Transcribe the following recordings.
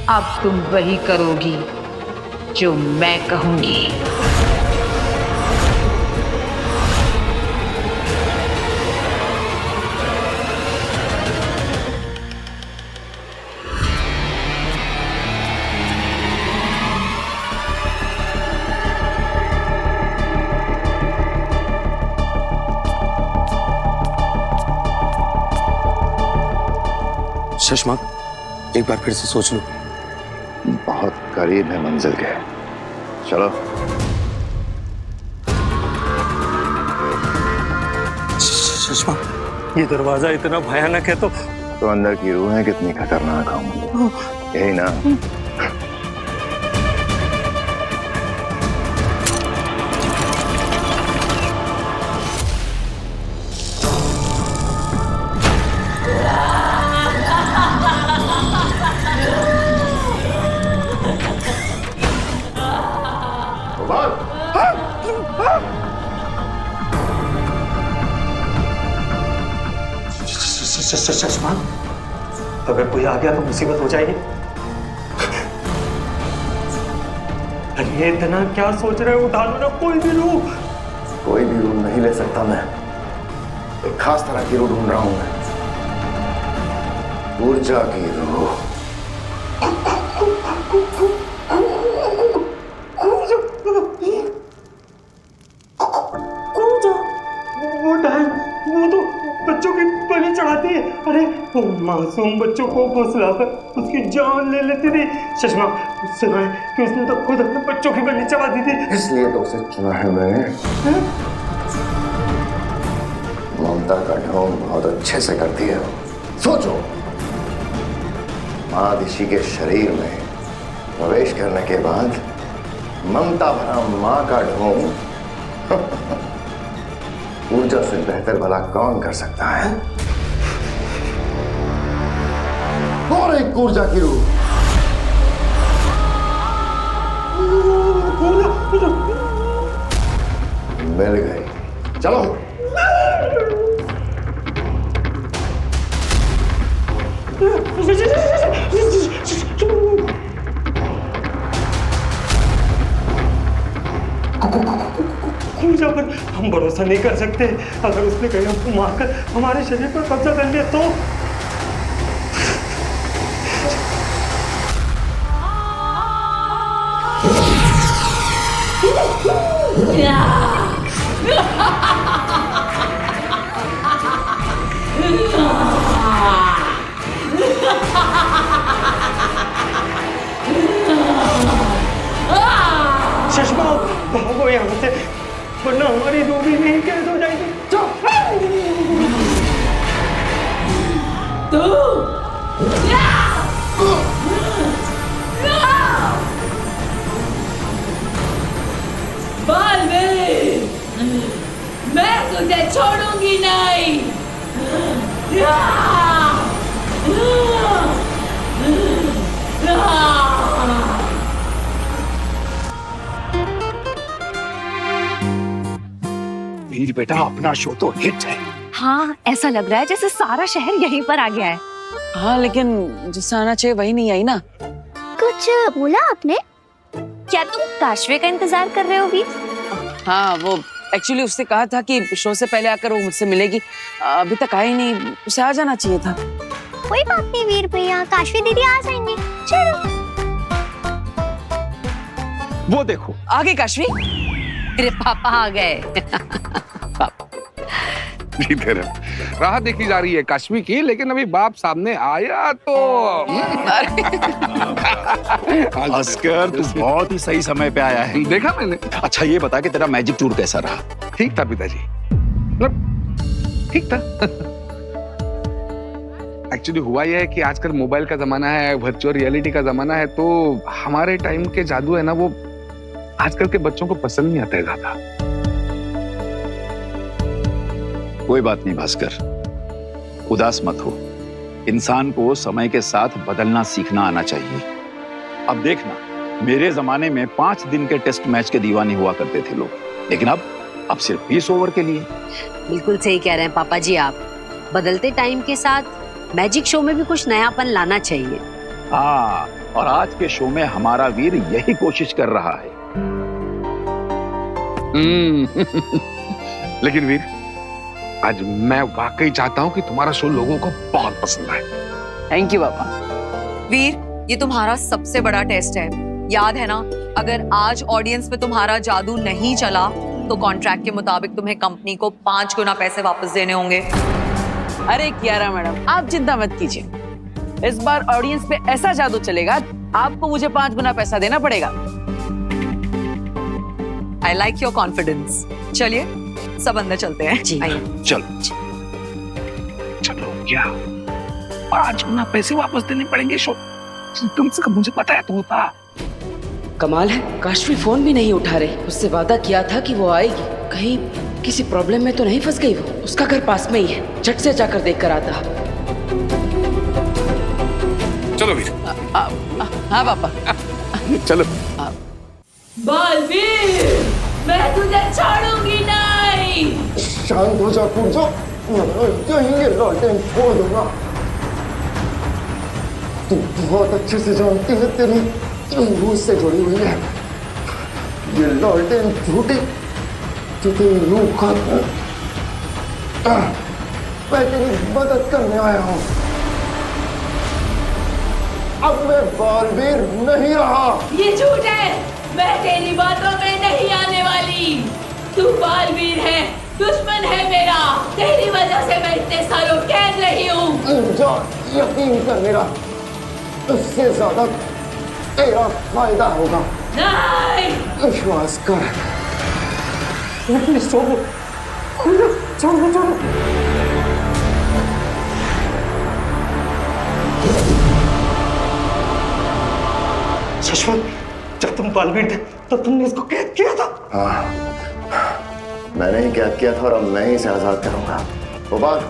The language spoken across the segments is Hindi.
अब तुम वही करोगी जो मैं कहूंगी। शशमाक, एक बार फिर से सोच लो। बहुत करीब है मंजिल के। चलो। शशमाक, ये दरवाजा इतना भयानक है तो अंदर की रूहें कितनी खतरनाक होंगी, यही ना? शशमाक, अगर कोई आ गया तो मुसीबत हो जाएगी। अरे ये इतना क्या सोच रहे हो? उठा लो ना कोई भी रूह। कोई भी रूह नहीं ले सकता मैं, एक खास तरह की रूह ढूंढ रहा हूं मैं, ऊर्जा की रूह। वो तो बच्चों की बलि चढ़ाती है। अरे वो मासूम बच्चों को फुसलाकर उसकी जान ले लेती थी। शशमा, सुना है कि उसने तो खुद अपने बच्चों की बलि चढ़ा दी थी। इसलिए तो उसे चुना है मैंने। ममता का ढोंग बहुत अच्छे से करती है। सोचो, मादिशी के शरीर में प्रवेश करने के बाद ममता भरा मां का ढोंग ऊर्जा से बेहतर भला कौन कर सकता है? और एक ऊर्जा की रूह। मिल गई। चलो। ऊर्जा पर हम भरोसा नहीं कर सकते। अगर उसने कहीं हमको मारकर हमारे शरीर पर कब्जा कर लिया तो? शशमा, भागो यहाँ से, वरना हमारी रूह भी नहीं कैद हो जाएगी। बालवीर, मैं तुझे छोड़ूंगी नहीं। वीर बेटा, अपना शो तो हिट है। हाँ, ऐसा लग रहा है जैसे सारा शहर यहीं पर आ गया है। हाँ, लेकिन जिससे आना चाहिए वही नहीं आई ना। कुछ बोला आपने? क्या तुम काशवे का इंतजार कर रहे हो वीर? हाँ, वो एक्चुअली उससे कहा था कि शो से पहले आकर वो मुझसे मिलेगी। अभी तक आई नहीं, उसे आ जाना चाहिए था। कोई बात नहीं वीर भैया, काशवी दीदी आ जाएंगी। चलो। वो देखो आ गई काशवी। तेरे पापा आ गए। इधर राह देखी जा रही है काश्मी की, लेकिन अभी बाप सामने आया तो अस्कर, तू बहुत ही सही समय पे आया है। देखा मैंने। अच्छा ये बता कि तेरा मैजिक टूर कैसा रहा? ठीक था पिताजी, मतलब ठीक था। एक्चुअली हुआ यह है कि आजकल मोबाइल का जमाना है, वर्चुअल रियलिटी का जमाना है, तो हमारे टाइम के जादू है ना, वो आजकल के बच्चों को पसंद नहीं आता है ज्यादा। कोई बात नहीं भास्कर, उदास मत हो। इंसान को समय के साथ बदलना सीखना आना चाहिए। अब देखना, मेरे जमाने में 5 दिन के टेस्ट मैच के दीवाने हुआ करते थे लोग, लेकिन अब सिर्फ 20 ओवर के लिए। बिल्कुल सही कह रहे हैं पापा जी आप। बदलते टाइम के साथ मैजिक शो में भी कुछ नयापन लाना चाहिए। हाँ, और आज के शो में हमारा वीर यही कोशिश कर रहा है। लेकिन वीर, आज मैं वाकई चाहता हूँ कि तुम्हारा शो लोगों को बहुत पसंद आए। थैंक यू पापा। वीर, ये तुम्हारा सबसे बड़ा टेस्ट है, याद है ना? अगर आज ऑडियंस में तुम्हारा जादू नहीं चला तो कॉन्ट्रैक्ट के मुताबिक तुम्हें कंपनी को 5 गुना पैसे वापस देने होंगे। अरे कियारा मैडम, आप चिंता मत कीजिए। इस बार ऑडियंस पे ऐसा जादू चलेगा, आपको मुझे 5 गुना पैसा देना पड़ेगा। I like your confidence. चलिए सब अंदर चलते हैं। जी। आइए। चलो चलो, क्या 5 गुना पैसे वापस देने पड़ेंगे? शो कम से कम मुझे पता है तो होता। कमाल है, काशवी फोन भी नहीं उठा रही। उससे वादा किया था कि वो आएगी। कहीं किसी प्रॉब्लम में तो नहीं फंस गई वो? उसका घर पास में ही है, झट से जाकर देख कर आता। चलो वीर। हाँ पापा। चलो। बालवीर, मैं तुझे छोड़ूंगी नहीं। शांत हो जा पूजा, ये लॉल्टेन छोड़ दूंगा। तू बहुत अच्छे से जानती है तेरी रूह से जुड़ी हुई है। ये लॉल्टेन झूठी जो तेरी रूह का, मैं तेरी मदद करने आया हूँ। अब मैं बालवीर नहीं रहा। ये झूठ है, मैं तेरी बातों में नहीं आने वाली। तू बालवीर है, दुश्मन है मेरा। तेरी वजह से मैं इतने सालों कैद रही हूँ। जा, यकीन कर मेरा, उससे ज्यादा तेरा फायदा होगा। नहीं, विश्वास कर। प्लीज छोड़ो, छोड़ो, छोड़ो, छोड़ो। शश्वत, जब तुम बालवीर थे तब तुमने इसको कैद किया था। हाँ, मैंने ही कैद किया था और अब मैं ही इसे आजाद करूंगा। वो बात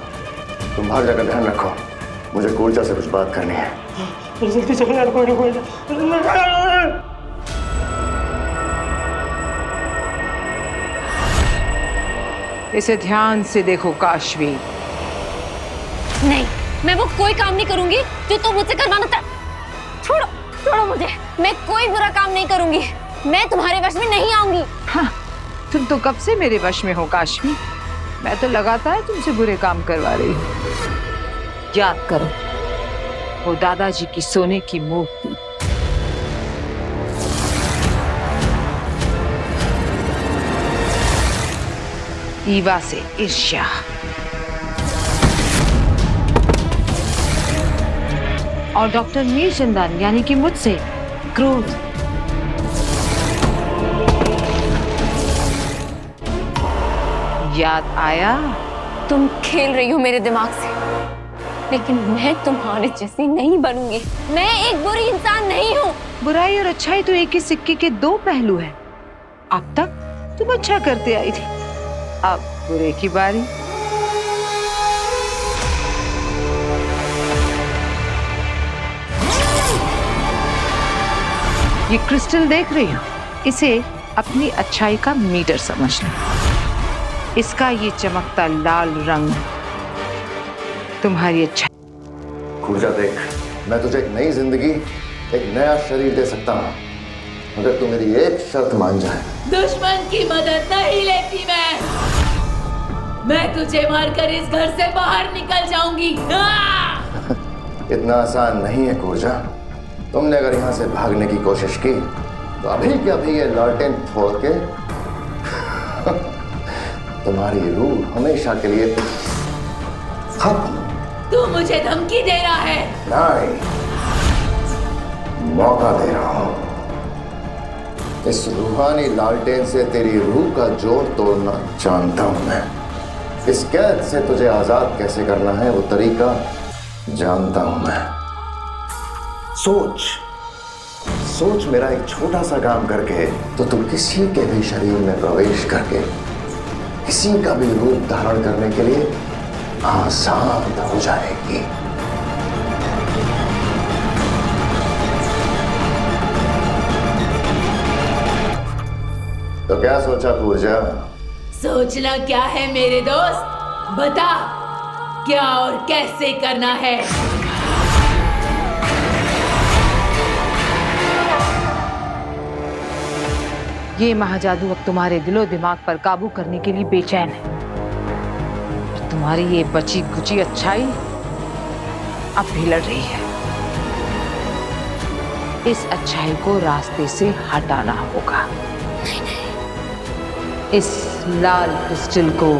तुम बाहर जाकर ध्यान रखो, मुझे कूर्जा से कुछ बात करनी है। जल्दी चलो यार, कोई ना कोई ना। इसे ध्यान से देखो काशवी। नहीं, मैं वो कोई काम नहीं करूंगी जो तुम मुझसे करवाना छोड़ो, छोड़ो मुझे। मैं कोई बुरा काम नहीं करूंगी। मैं तुम्हारे वश में नहीं आऊंगी। हाँ, तुम तो कब से मेरे वश में हो काशवी। मैं तो लगातार तुमसे बुरे काम करवा रही हूँ। याद करो वो दादाजी की सोने की मूर्ति, ईवा से ईर्ष्या, और डॉक्टर मीरचंदान यानी कि मुझसे क्रोध। याद आया? तुम खेल रही हो मेरे दिमाग से, लेकिन मैं तुम्हारे जैसी नहीं बनूंगी। मैं एक बुरी इंसान नहीं हूँ। बुराई और अच्छाई तो एक ही सिक्के के 2 पहलू हैं। अब तक तुम अच्छा करते आई थी, अब बुरे की बारी। ये क्रिस्टल देख रही हो, इसे अपनी अच्छाई का मीटर समझना। इसका ये चमकता लाल रंग तुम्हारी अच्छाई। कूर्जा देख, मैं तुझे एक नई जिंदगी, एक नया शरीर दे सकता हूँ अगर तू मेरी एक शर्त मान जाए। दुश्मन की मदद नहीं लेती मैं तुझे मारकर इस घर से बाहर निकल जाऊंगी। इतना आसान नहीं है कूर्जा। तुमने अगर यहाँ से भागने की कोशिश की तो अभी के अभी ये लालटेन फोड़ के तुम्हारी रूह हमेशा के लिए खत्म। तू मुझे धमकी दे रहा है? नहीं, मौका दे रहा हूं। इस रूहानी लालटेन से तेरी रूह का जोड़ तोड़ना जानता हूं मैं। इस कैद से तुझे आजाद कैसे करना है वो तरीका जानता हूं मैं। सोच सोच, मेरा एक छोटा सा काम करके तो तू किसी के भी शरीर में प्रवेश करके किसी का भी रूप धारण करने के लिए आजाद हो जाएगी। तो क्या सोचा कूर्जा? सोचना क्या है मेरे दोस्त, बता क्या और कैसे करना है। ये महाजादू अब तुम्हारे दिलो दिमाग पर काबू करने के लिए बेचैन है। और तुम्हारी ये बची खुची अच्छाई अब भी लड़ रही है। इस अच्छाई को रास्ते से हटाना होगा। इस लाल क्रिस्टल को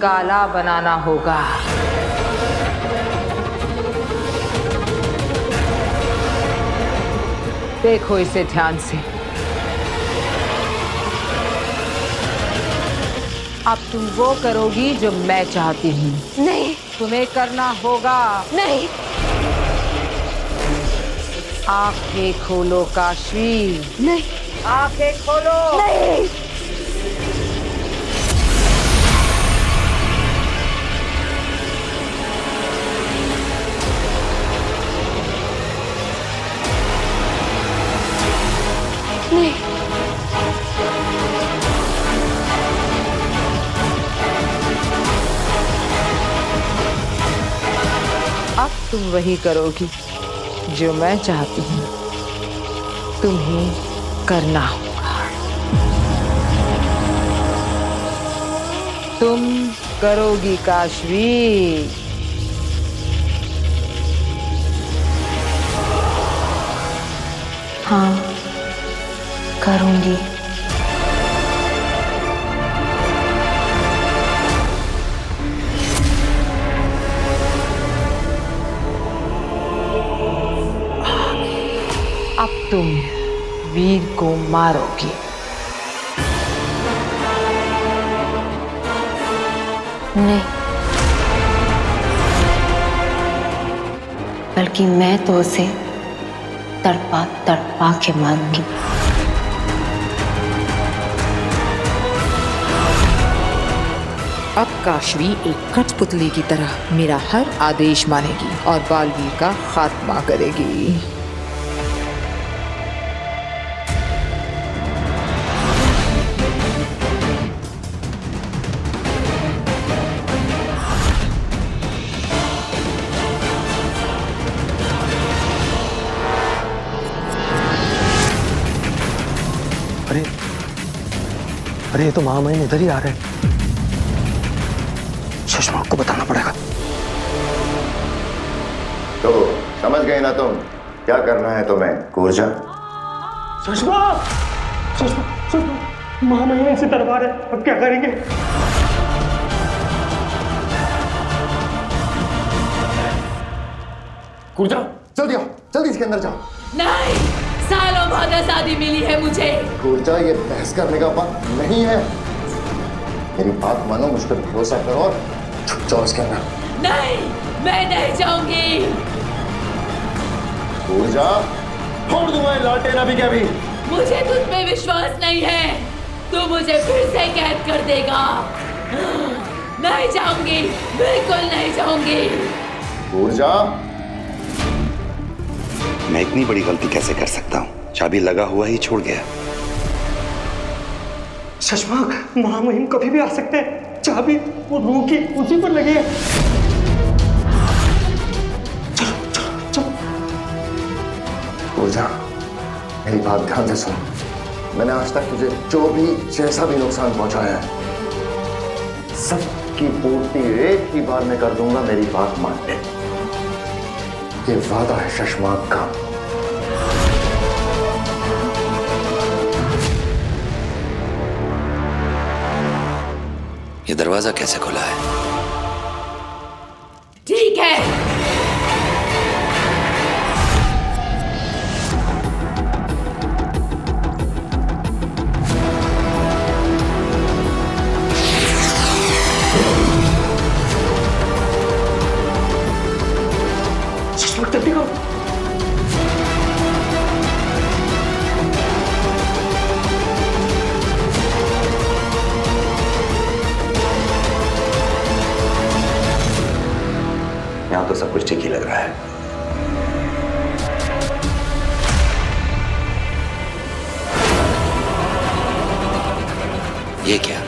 काला बनाना होगा। देखो इसे ध्यान से। अब तुम वो करोगी जो मैं चाहती हूँ। नहीं, तुम्हें करना होगा। नहीं। आंखें खोलो काशवी। नहीं, आंखें खोलो। नहीं। नहीं। अब तुम वही करोगी जो मैं चाहती हूँ। तुम्हें करना होगा। तुम करोगी काशवी। हाँ, करूंगी। अब तुम वीर को मारोगी। नहीं, बल्कि मैं तो उसे तड़पा तड़पा के मारूंगी। अब काशवी एक कठपुतली की तरह मेरा हर आदेश मानेगी और बालवीर का खात्मा करेगी। अरे ये तो महामहिम इधर ही आ रहे हैं। शशमाक को बताना पड़ेगा। तो समझ गए ना तुम क्या करना है तुम्हें, कूर्जा? शशमाक, शशमाक, शशमाक, महामहिम से दरबार है, अब क्या करेंगे? कूर्जा जल्दी आओ, जल्दी इसके अंदर जाओ। नहीं, सालों बाद आजादी मिली है मुझे। कूर्जा ये बहस करने का वक्त नहीं है। मेरी बात मानो, मुझ पर भरोसा करो और छुप जाओ इसके अंदर। नहीं, मैं नहीं जाऊंगी। कूर्जा छोड़ दूंगा ये लालटेन अभी क्या भी। मुझे तुझ पे विश्वास नहीं है। तू मुझे फिर से कैद कर देगा। नहीं जाऊंगी, बिल्कुल नहीं जाऊंगी। कूर्जा, मैं इतनी बड़ी गलती कैसे कर सकता हूँ? चाबी लगा हुआ ही छोड़ गया। शशमाक, महामहिम कभी भी आ सकते हैं। चाबी वो रूह की उसी पर लगी है। चलो चलो चलो। कूर्जा मेरी बात ध्यान से सुन। मैंने आज तक तुझे जो भी जैसा भी नुकसान पहुंचाया है, सबकी पूर्ति एक ही बार में कर दूंगा। मेरी बात मान ले, ये वादा है शशमाक का। ये दरवाजा कैसे खुला है? ठीक है। शशमाक जल्दी करो। यहाँ तो सब कुछ ठीक ही लग रहा है। ये क्या?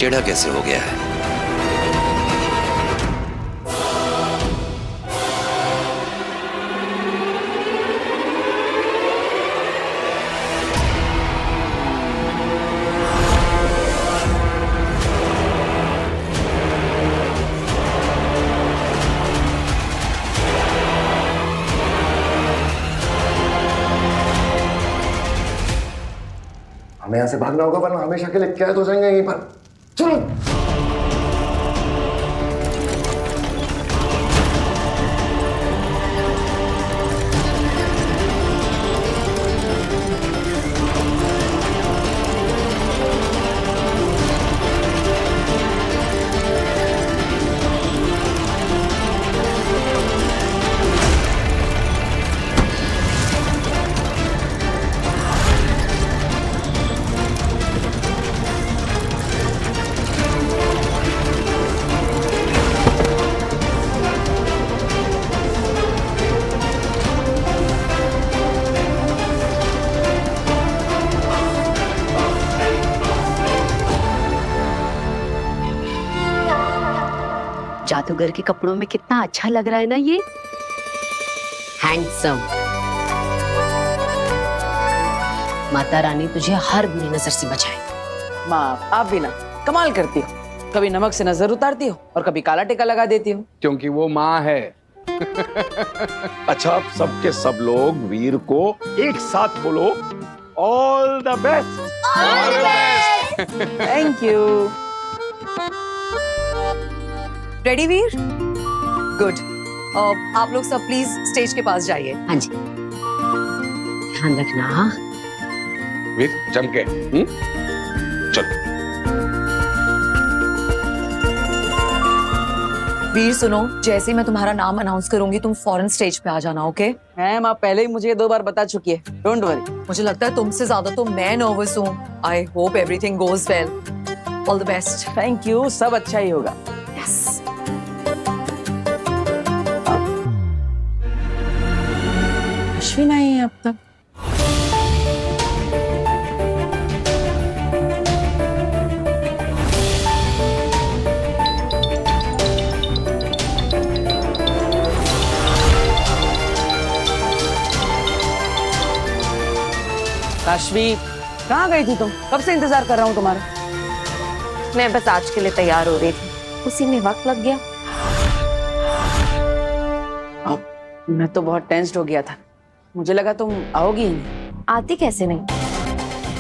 टेढ़ा कैसे हो गया है? हमें यहाँ से भागना होगा वरना हमेशा के लिए कैद हो जाएंगे यहीं पर। चलो। जादूगर के कपड़ों में कितना अच्छा लग रहा है ना ये, हैंडसम। माता रानी तुझे हर बुरी नजर से बचाए। माँ आप भी ना कमाल करती हो, कभी नमक से नजर उतारती हो और कभी काला टीका लगा देती हो। क्योंकि वो माँ है। अच्छा, अब सबके सब लोग वीर को एक साथ बोलो, all the best. Thank you. Ready Veer? Good. आप लोग सब प्लीज स्टेज के पास जाइए। हाँ जी, ध्यान रखना। हाँ वीर जम के। चल। वीर सुनो, जैसे ही मैं तुम्हारा नाम अनाउंस करूंगी तुम फौरन स्टेज पे आ जाना, ओके? मैम आप पहले ही मुझे 2 बार बता चुकी है, डोंट वरी। मुझे लगता है तुमसे ज्यादा तो मैं नर्वस हूँ। I hope everything goes well. All the best. Thank you, सब अच्छा ही होगा। यस। अश्विन आई है अब तक। काशवी कहाँ गई थी तुम? कब से इंतजार कर रहा हूँ तुम्हारा। मैं बस आज के लिए तैयार हो रही थी, उसी में वक्त लग गया। मैं तो बहुत टेंस्ड हो गया था, मुझे लगा तुम आओगी ही नहीं। आती कैसे नहीं,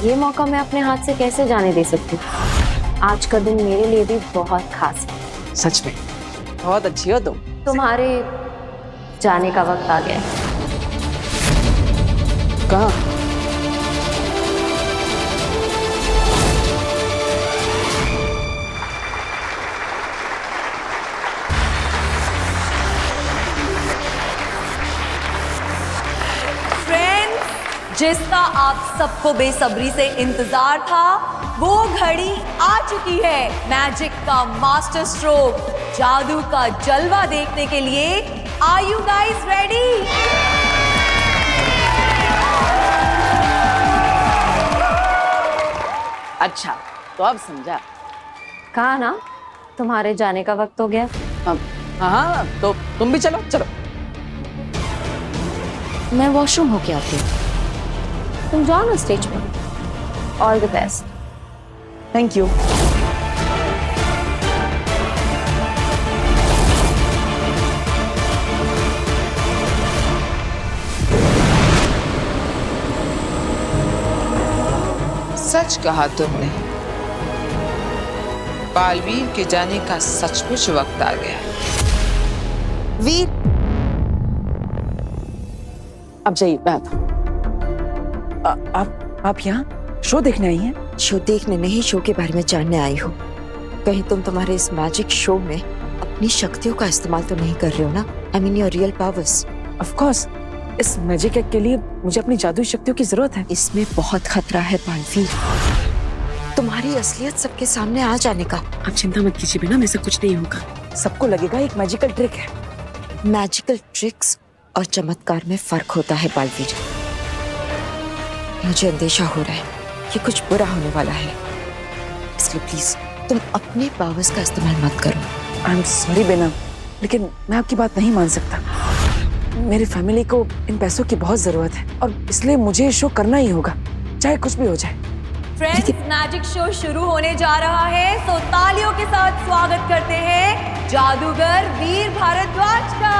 ये मौका मैं अपने हाथ से कैसे जाने दे सकती। आज का दिन मेरे लिए भी बहुत खास है। सच में बहुत अच्छी हो तुम। तुम्हारे जाने का वक्त आ गया है। कहाँ? जिसका आप सबको बेसब्री से इंतजार था, वो घड़ी आ चुकी है। मैजिक का मास्टर स्ट्रोक, जादू का जलवा देखने के लिए आर यू गाइस रेडी? अच्छा तो अब समझा। कहा ना तुम्हारे जाने का वक्त हो गया। हाँ तो तुम भी चलो। चलो मैं वॉशरूम होके आती हूँ, तुम जाओ ना स्टेज पे। All the best. Thank you. सच कहा तुमने, बालवीर के जाने का सचमुच वक्त आ गया है। वीर अब जाइए। आप यहाँ शो देखने आई हैं? शो देखने नहीं, शो के बारे में जानने आई हूँ। कहीं तुम तुम्हारे इस मैजिक शो में अपनी शक्तियों का इस्तेमाल तो नहीं कर रहे हो ना? I mean your real powers. Of course, इस मैजिक एक्ट के लिए मुझे अपनी जादुई शक्तियों की जरूरत है। इसमें बहुत खतरा है बालवीर, तुम्हारी असलियत सबके सामने आ जाने का। आप चिंता मत कीजिए बिना, में से कुछ नहीं होगा। सबको लगेगा एक मैजिकल ट्रिक है। मैजिकल ट्रिक्स और चमत्कार में फर्क होता है बालवीर। मुझे अंदेशा हो रहा है कि कुछ बुरा होने वाला है, इसलिए प्लीज तुम अपने पावर्स का इस्तेमाल मत करो। आई एम सॉरी बेना, लेकिन मैं आपकी बात नहीं मान सकता। मेरी फैमिली को इन पैसों की बहुत जरूरत है और इसलिए मुझे शो करना ही होगा, चाहे कुछ भी हो जाए। फ्रेंड्स, मैजिक शो शुरू होने जा रहा है, तो तालियों के साथ स्वागत करते हैं जादूगर वीर भारद्वाज का।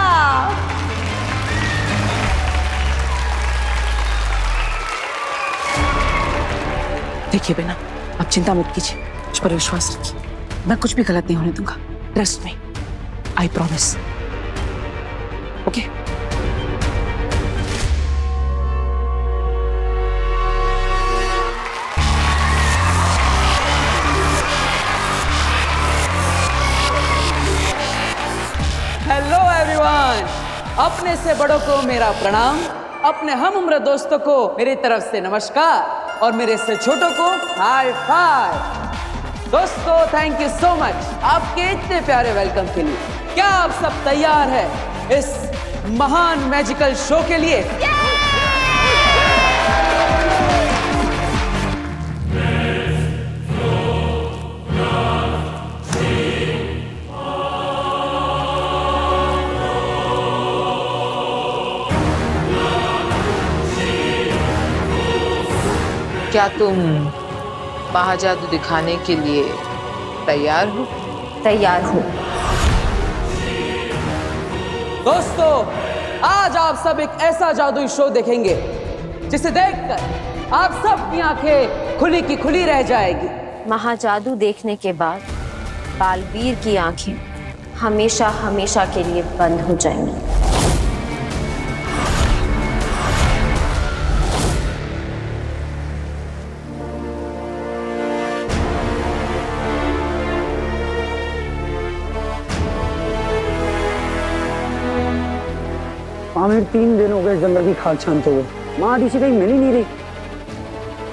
देखिए बेना, आप चिंता मत कीजिए, मुझ पर विश्वास रखिए, मैं कुछ भी गलत नहीं होने दूंगा। Trust me, I promise. Okay? Hello everyone, अपने से बड़ों को मेरा प्रणाम, अपने हम उम्र दोस्तों को मेरी तरफ से नमस्कार और मेरे से छोटों को हाई फाइव। दोस्तों, थैंक यू सो मच आपके इतने प्यारे वेलकम के लिए। क्या आप सब तैयार हैं इस महान मैजिकल शो के लिए? क्या तुम महाजादू दिखाने के लिए तैयार हो? तैयार हो। दोस्तों, आज आप सब एक ऐसा जादुई शो देखेंगे जिसे देखकर आप सबकी आंखें खुली की खुली रह जाएगी। महाजादू देखने के बाद बालवीर की आंखें हमेशा हमेशा के लिए बंद हो जाएंगी। आमिर 3 दिन हो गए जंगल की खाद छानते हुए, महादिशी कहीं मिल ही नहीं रही।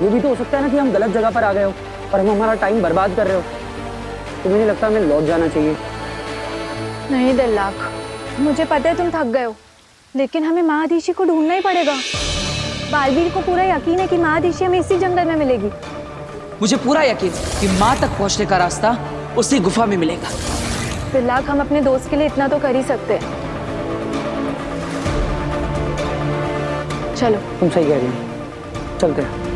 ये भी तो हो सकता है ना कि हम गलत जगह पर आ गए हो और हम हमारा टाइम बर्बाद कर रहे हो। तुम्हें नहीं लगता हमें लौट जाना चाहिए? नहीं दिल्लाक, मुझे पता है तुम थक गए हो, लेकिन हमें महादिशी को ढूंढना ही पड़ेगा। बालवीर को पूरा यकीन है कि महादिशी हमें इसी जंगल में मिलेगी। मुझे पूरा यकीन कि माँ तक पहुँचने का रास्ता उसी गुफा में मिलेगा। दिल्लाक, हम अपने दोस्त के लिए इतना तो कर ही सकते हैं। चलो। तुम सही कह रही हो, चलते हैं।